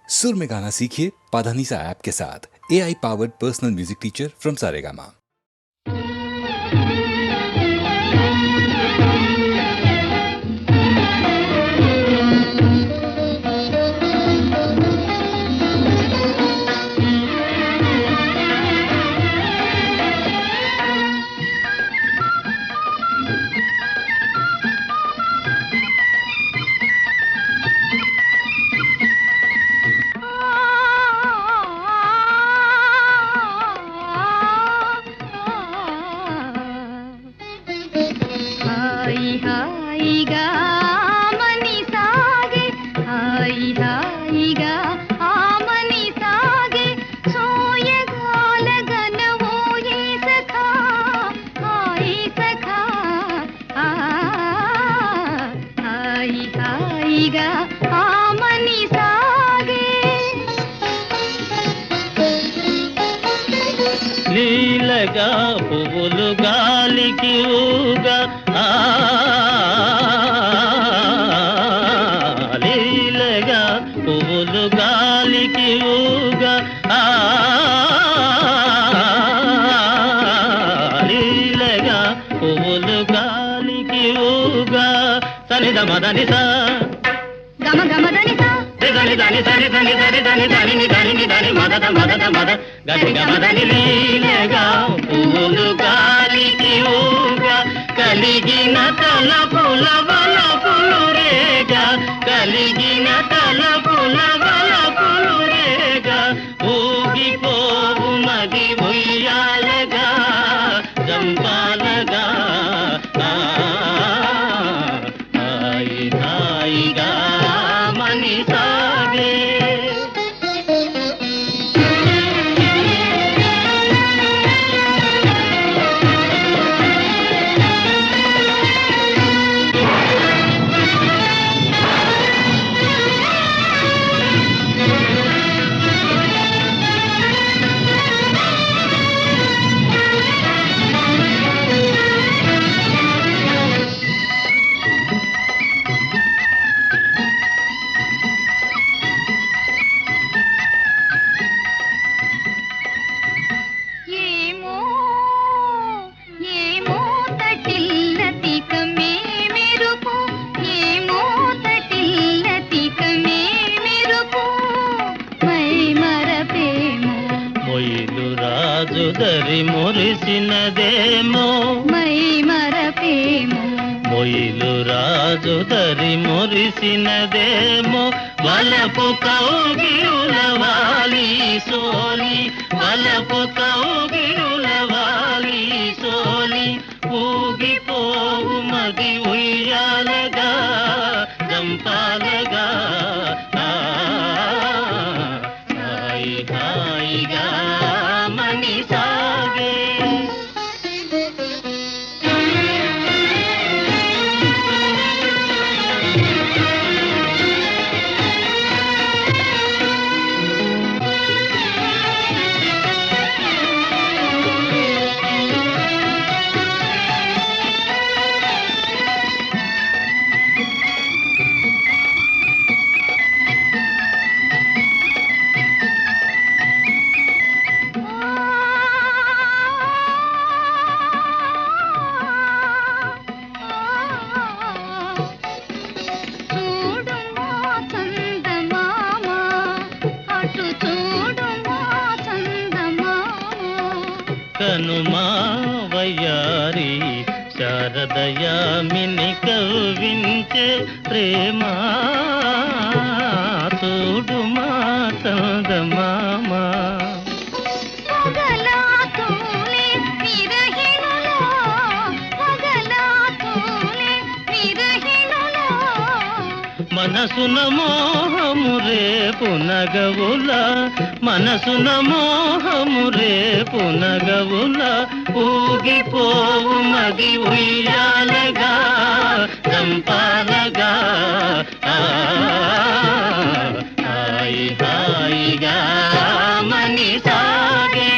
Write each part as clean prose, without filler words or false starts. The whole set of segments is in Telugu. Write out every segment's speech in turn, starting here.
सुर में गाना सीखिए पाधानीसा ऐप के साथ। AI powered personal music teacher from Saregama. లీలగా పువ్వులు గాలికి ఊగా లీలగా పువ్వులు గాలికి ఊగా లీలగా పువ్వులు గాలికి ఊగా సనిద మదనిస గమ గమదనిస దని దని దని దని దని దని దని దని దని మదద మదద మద గది గమదని లీలగా పువ్వులు గాలికి ఊగా కలిగిన తలపుల వలపులు రేగా కలిగిన తలపుల వలపులు రేగా ఊగిపోవు మది ఉయ్యాలగా జంపాలగా హాయి హాయిగా మని సాగే రాజుదరి మురిసినదేమో మై మరపేమో మొయిలు రాజుదరి మురిసినదేమో వలపు కౌగిరులవాలి సోలి వలపు కౌగిరులవాలి సోలి ఊగిపోవు మది ఉయ్యాలగా జంపాలగా హాయి హాయిగా మని సాగే కనుమా వయ్యారి శారదయామిని కవ్వించే ప్రేమ చూడుమా చందమామా మనసున మోహము రేపు నగవుల మనసున మోహము రేపు నగవుల ఊగిపోవు మది ఉయ్యాలగా చంపాలగా హాయి హాయిగా మని సాగే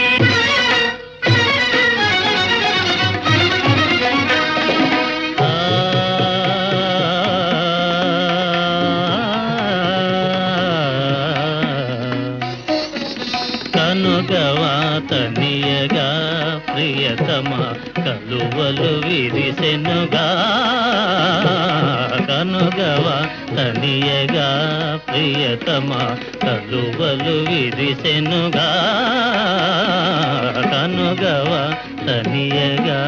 కనుగవా తనియగా ప్రియతమ కలువలు విరిసెనుగా కనుగవా తనియగా ప్రియతమ కలువలు విరిసెనుగా కనుగవా తనియగా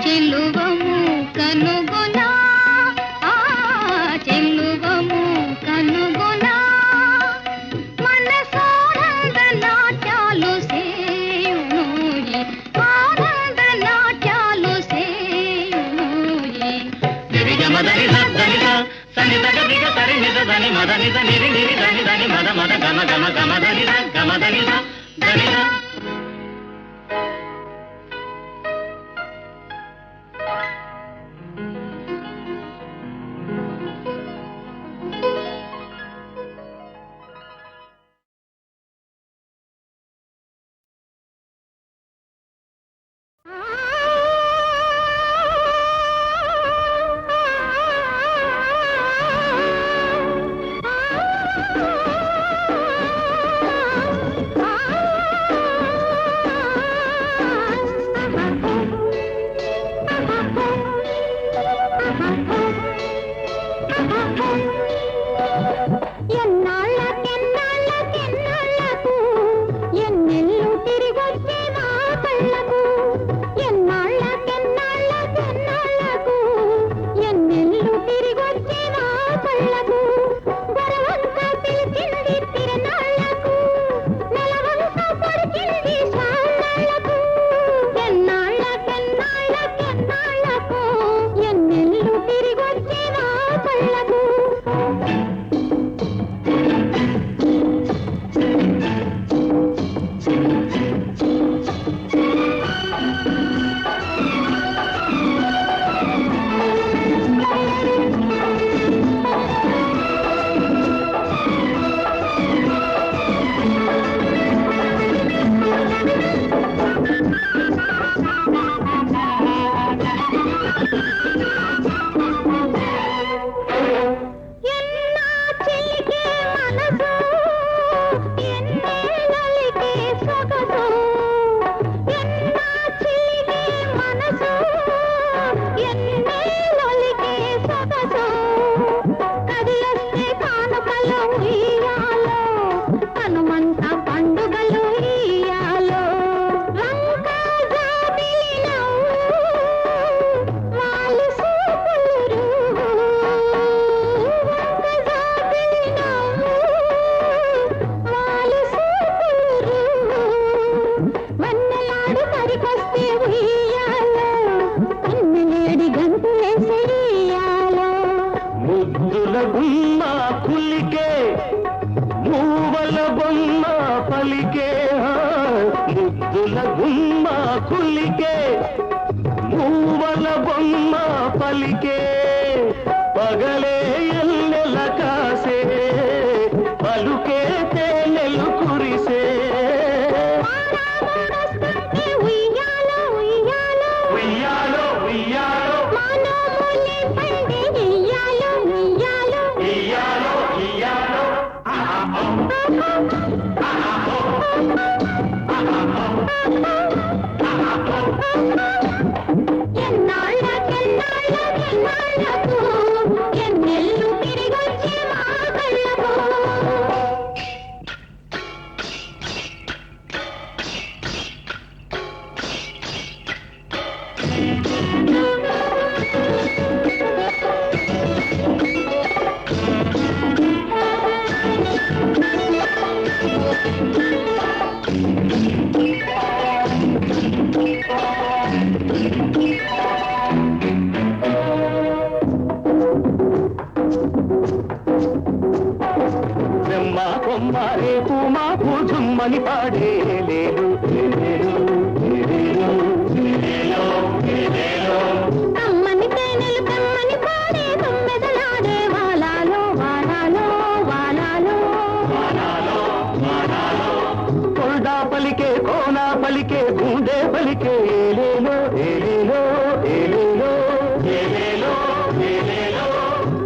చెల్లువము కనుగొనా చెల్లువము కనుగొనా మనసానంద నాట్యాలు సేయునోయి ఆనంద నాట్యాలు సేయునోయి దివిగమదని సద్దనిద సని దగదిగ సరి నిద దని మదని నిరి నిరి దని దని మద మద గమ గమ గమదని గమదని దనిద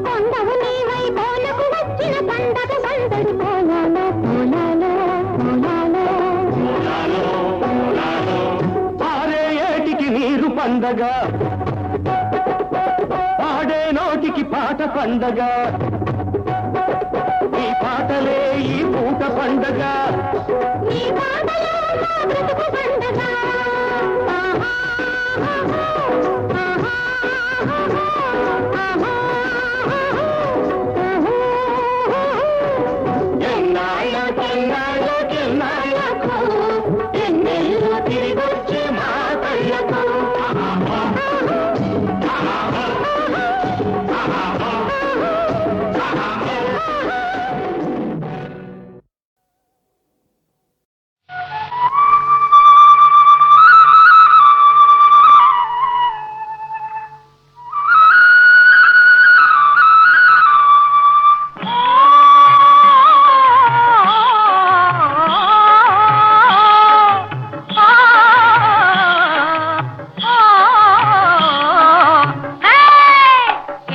కొండవు నీవై కోనకు వచ్చిన పండగ సందడి కోలాలో కోలాలో పండగ, పాడే నోటికి పాట పండగ, ఈ పాటలే ఈ పూట పండగ, ఈ పాటలే నా బ్రతుకు పండగ. ఎన్నాళ్ళకెన్నాళ్ళకెన్నాళ్ళకు ఎన్నెల్లు తిరిగొచ్చే మా కళ్ళకు.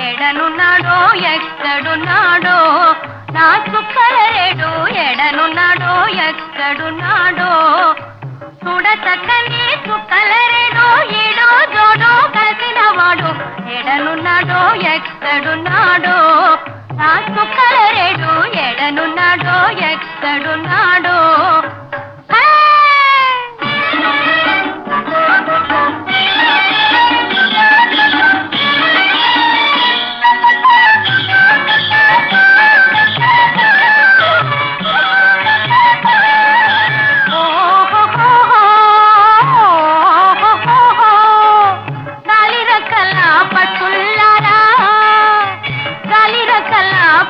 ఎడనున్నాడో ఎక్కడున్నాడో నా చుక్కలరేడు, ఎడనున్నాడో ఎక్కడున్నాడో చూడ చక్కని చుక్కలరేడు, ఈడో జోడో కలిసినవాడు, ఎడనున్నాడో ఎక్కడున్నాడో నా చుక్కలరేడు, ఎడనున్నాడో ఎక్కడున్నాడో.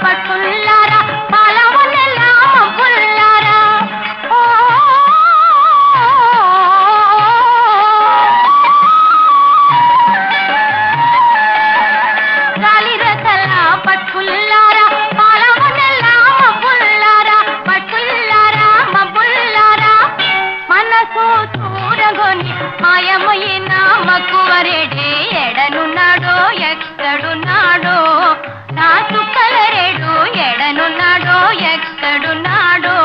పట్టుల్లారా పాలవనెల్లా పుల్లారా, గాలిరకల పట్టుల్లారా పాలవనెల్లా పుల్లారా, పట్టుల్లారా మబ్బుల్లారా మనసు చూరగొని మాయమైన మక్కువరేడే, ఎడనున్నాడో ఎక్కడున్నాడో నా చుక్కలరేడు, ఎడనున్నాడో ఎక్కడున్నాడో.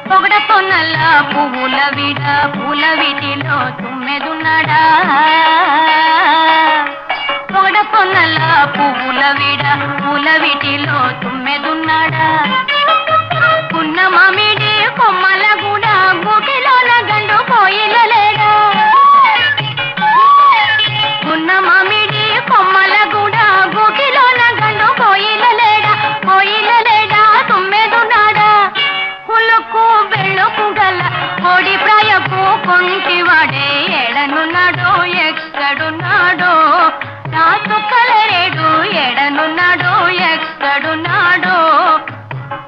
పొగడపొన్నల్ల పువ్వుల విడ, పూల వీటిలో తుమ్మెదున్నాడా, పొగడపొన్నల్ల పువ్వుల విడ, పూల వీటిలో తుమ్మెదున్నాడా, పున్న మామిడి కొమ్మల కూడా గుటిలోన గండు కోయిలలేడా, పున్న మామిడి కొమ్మల కూడా గుటిలోన గండు కోయిలలేడా, కోయిలలేడా తుమ్మెదున్నాడా, కులకు బెళ్ళకు గల కోడి ప్రాయపు కొంటివాడే, ఎడనున్నాడో ఎక్కడున్నాడో నా చుక్కలరేడు, ఎడనున్నాడో ఎక్కడున్నాడో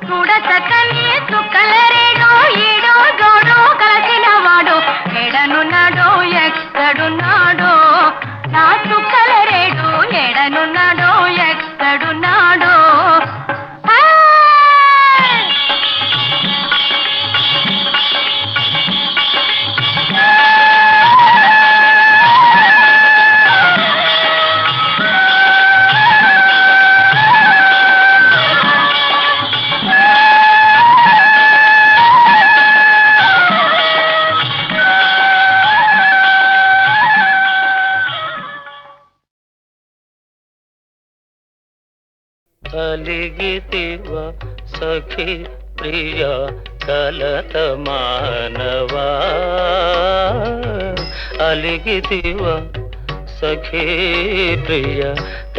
చూడ చక్కని చుక్కలరేడు, ఈడో జోడో కలిసినవాడు, ఎడనున్నాడో ఎక్కడున్నాడో నా చుక్కలరేడు, ఎడనున్నాడో ఎక్కడున్నాడో. అలిగితివ సఖి ప్రియ కలత మానవా, అలిగితివ సఖి ప్రియ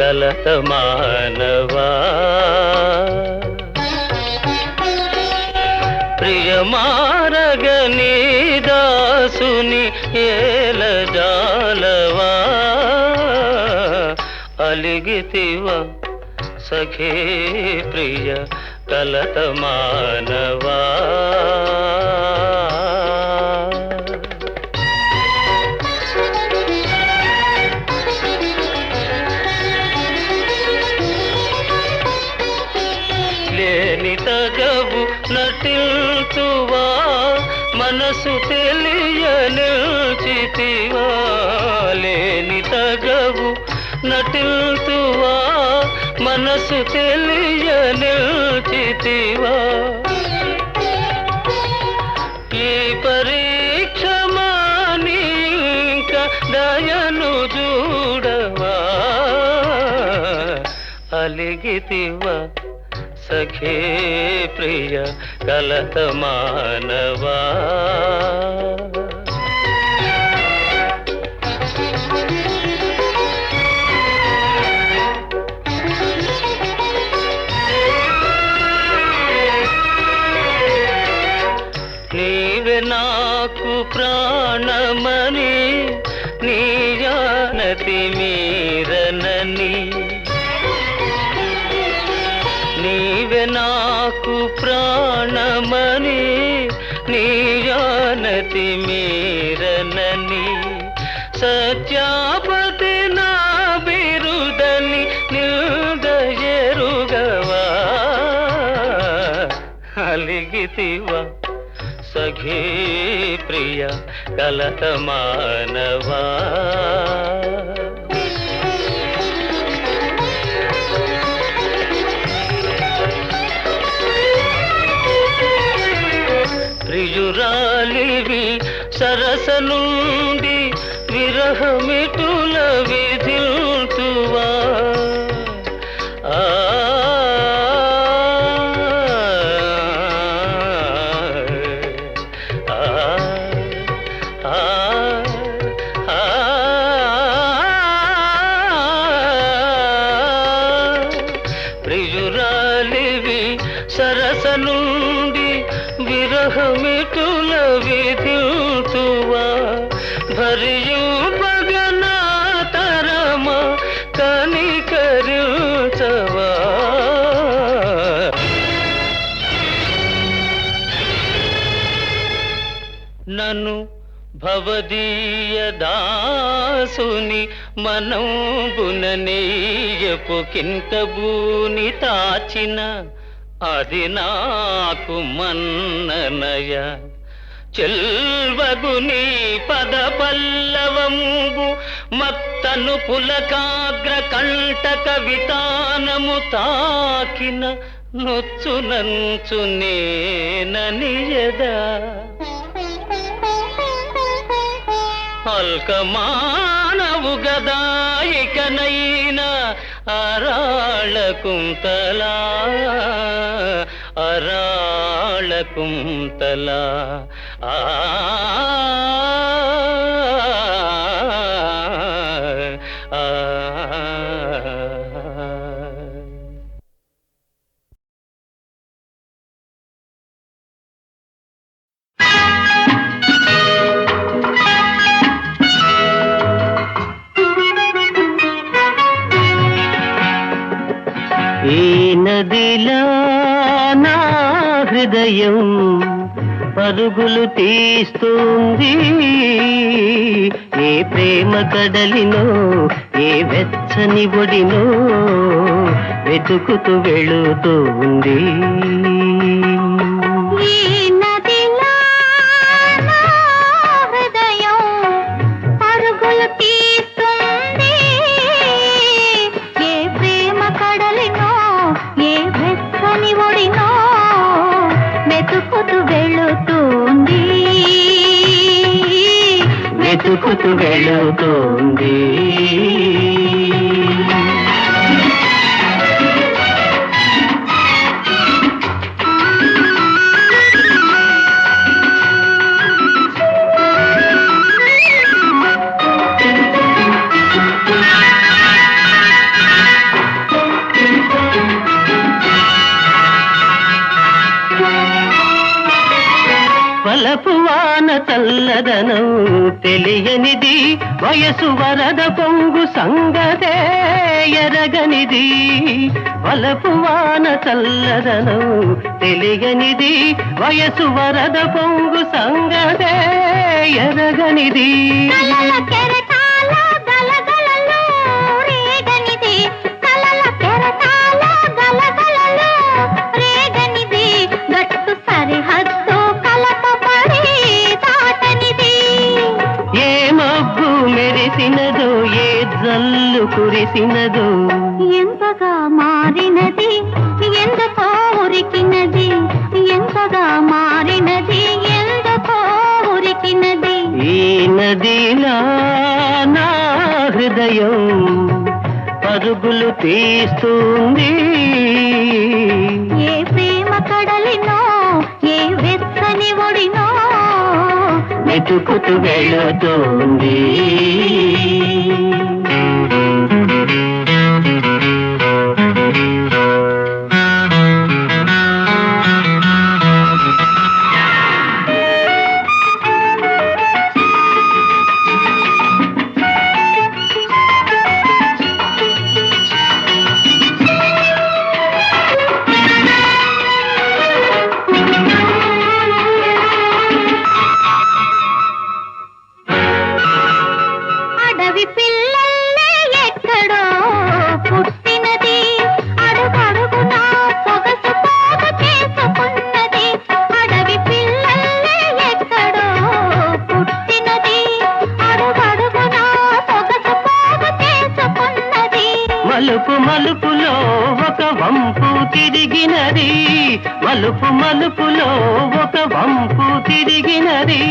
కలత మానవా, ప్రియ మారగని దాసుని ఏల జాలవా, అలిగితివ సఖీ ప్రియ కలత మానవా. లేని తగవు నటిల్తువా మనసు తెలియ నిల్చితివా లేని తగవు నటిల్తువా మనసు తెలియ నిల్చితివా ఈ పరీక్ష మానింక దయను చూడవా అలిగితివా సఖే ప్రియ కలత మానవా నీవే నాకు ప్రాణమని నీ జానతి మీరనని నీవే నాకు ప్రాణమని నీ జానతి మీరనని సత్యాపతి నా బిరుదని నిల్దయరుగవా అలిగితివా సఖీ ప్రియ కలత మానవా ప్రియురాలివి సరస నుండి విరహమిటుల విధిల్తువా ప్రియురాలివి సరస నుండి విరహమిటుల విధిల్తువా భరియు పగనా తరమ కనికరించవా నన్ను భవదీయ దాసుని మనంబుననీయపు కింకబూని తాచిన అది నాకు మన్ననయ చెల్వగుని పద పల్లవంబు మత్తను పులకాగ్ర కంటక వితానము తాకిన నొచ్చునంచు నేననియదా అల్కమానవు గదాయికనైనా అరాళ కుంతలా అరాళ కుంతలా ఆ ఈ నదిలా నా హృదయం పరుగులు తీస్తుంది ఏ ప్రేమ కడలినో ఏ వెచ్చని ఒడినో వెతుకుతూ వెళుతుంది వెతుకుతూ వెళుతుంది వలపు వాన చల్లదనం తెలియనిది వయసు వరద పొంగు సంగతే ఎరగనిది వలపు వాన చల్లదనం తెలియనిది వయసు వరద పొంగు సంగతే ఎరగనిది రే మెరిసినదో ఎంతగా మారినది ఎందుకో ఉరికినది ఎంతగా మారినది ఎందుకో ఉరికినది ఈ నదిలా నా హృదయం పరుగులు తీస్తుంది ఏ ప్రేమ కడలినో ఏ వెచ్చని ఒడినో వెతుకుతూ వెళుతుంది అడవి పిల్లల్లే ఎక్కడో పుట్టినది అడుగడుగునా సొగసు పోగు చేసుకున్నది అడవి పిల్లల్లే ఎక్కడో పుట్టినది అడుగడుగునా సొగసు పోగు చేసుకున్నది మలుపు మలుపులో ఒక వంపు తిరిగినది మలుపు మలుపులో ఒక వంపు తిరిగినది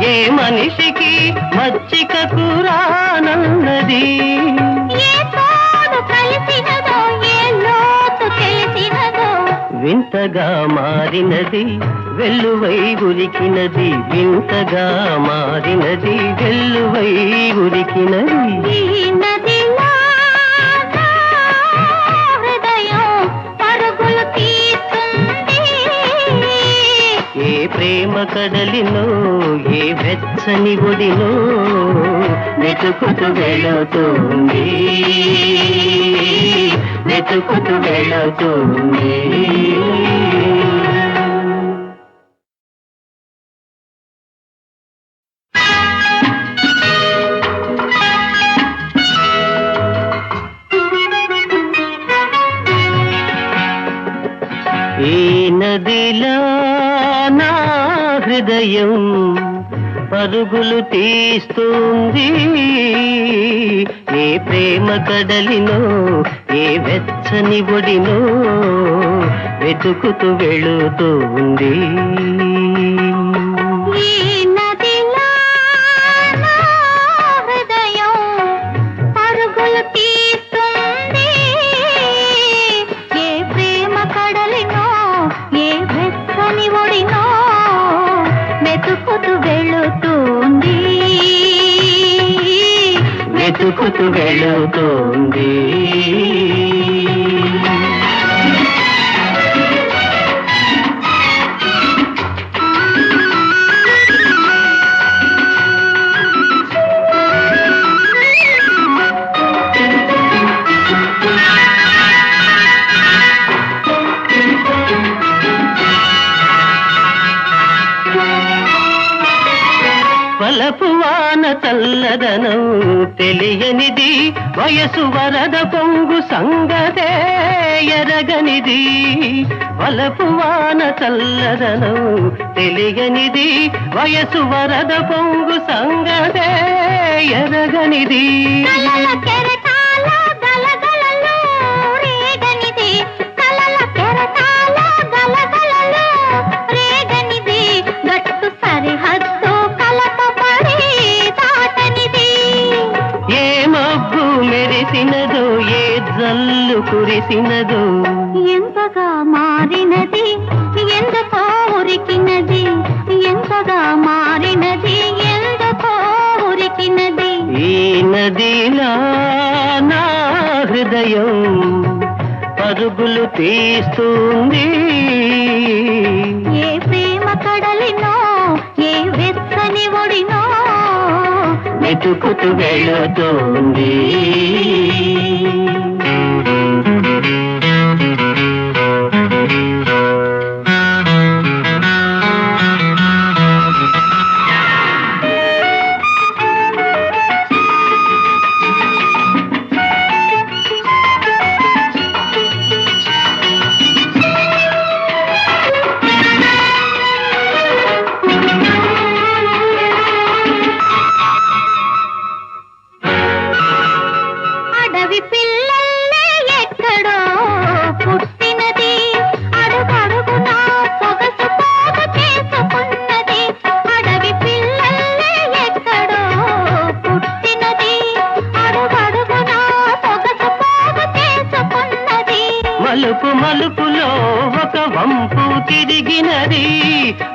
ఏ మనిషికి మచ్చిక కూరానన్నది ఏ తోడు కలిసినదో ఏ లోతు తెలిసినదో వింతగా మారినది వెల్లువై ఉరికినది వింతగా మారినది వెల్లువై ఉరికినది ఈ నదిలో నా హృదయం పరుగులు తీస్తుంది ఏ ప్రేమ కడలినో ఏ వెచ్చని ఒడినో వెతుకుతూ వెళుతుంది వెతుకుతూ వెళుతుంది ఈ నదిలా నా హృదయం పరుగులు తీస్తుంది ఏ ప్రేమ కడలినో ఏ వెచ్చని ఒడినో వెతుకుతూ వెళుతుంది ఈ నదిలో నా హృదయం పరుగులు తీస్తుంది ఏ ప్రేమ కడలినో ఏ వెచ్చని ఒడినో వెతుకుతూ వెళుతుంది వెతుకుతూ వెళుతుంది వలపు వాన చల్లదనం తెలియనిది వయసు వరద పొంగు సంగతే ఎరగనిది వలపు వాన చల్లదనం తెలియనిది వయసు వరద పొంగు సంగతే ఎరగనిది కలల కెరటాల గలగలలో రేగనిది కలల కెరటాల గలగలలో రేగనిది గట్టు సరిహద్దు కలపబడి దాటనిది ఏ మబ్బు మెరిసినదో ఏ జల్లు కురిసినదో ఎంతగా మారినది ఎందుకో ఉరికినది ఎంతగా మారినది ఎందుకో ఉరికినది ఈ నదిలా నా హృదయం పరుగులు తీస్తుంది ఏ ప్రేమ కడలినో ఏ వెచ్చని ఒడినో వెతుకుతూ వెళుతుంది అడవి వంపు తిరిగినది,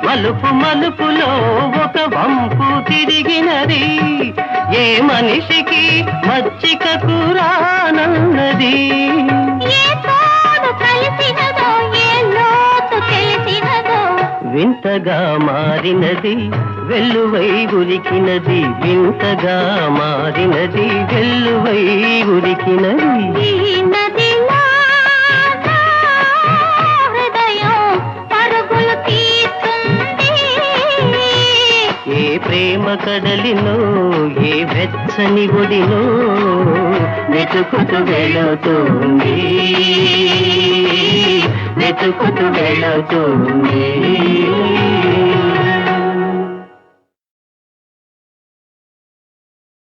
మలుపు మలుపులో ఒక వంపు తిరిగినది. ఏ మనిషికి మచ్చికకు రానన్నది. ఏ తోడు కలిసినదో ఏ లోతు తెలిసినదో వింతగా మారినది వెల్లువై ఉరికినది, వింతగా మారినది వెల్లువై ఉరికినది. ఈ నదిలో నా హృదయం పరుగులు తీస్తుంది. ఏ ప్రేమ కడలినో ఏ వెచ్చని ఒడినో వెతుకుతూ వెళుతుంది, వెతుకుతూ వెళుతుంది.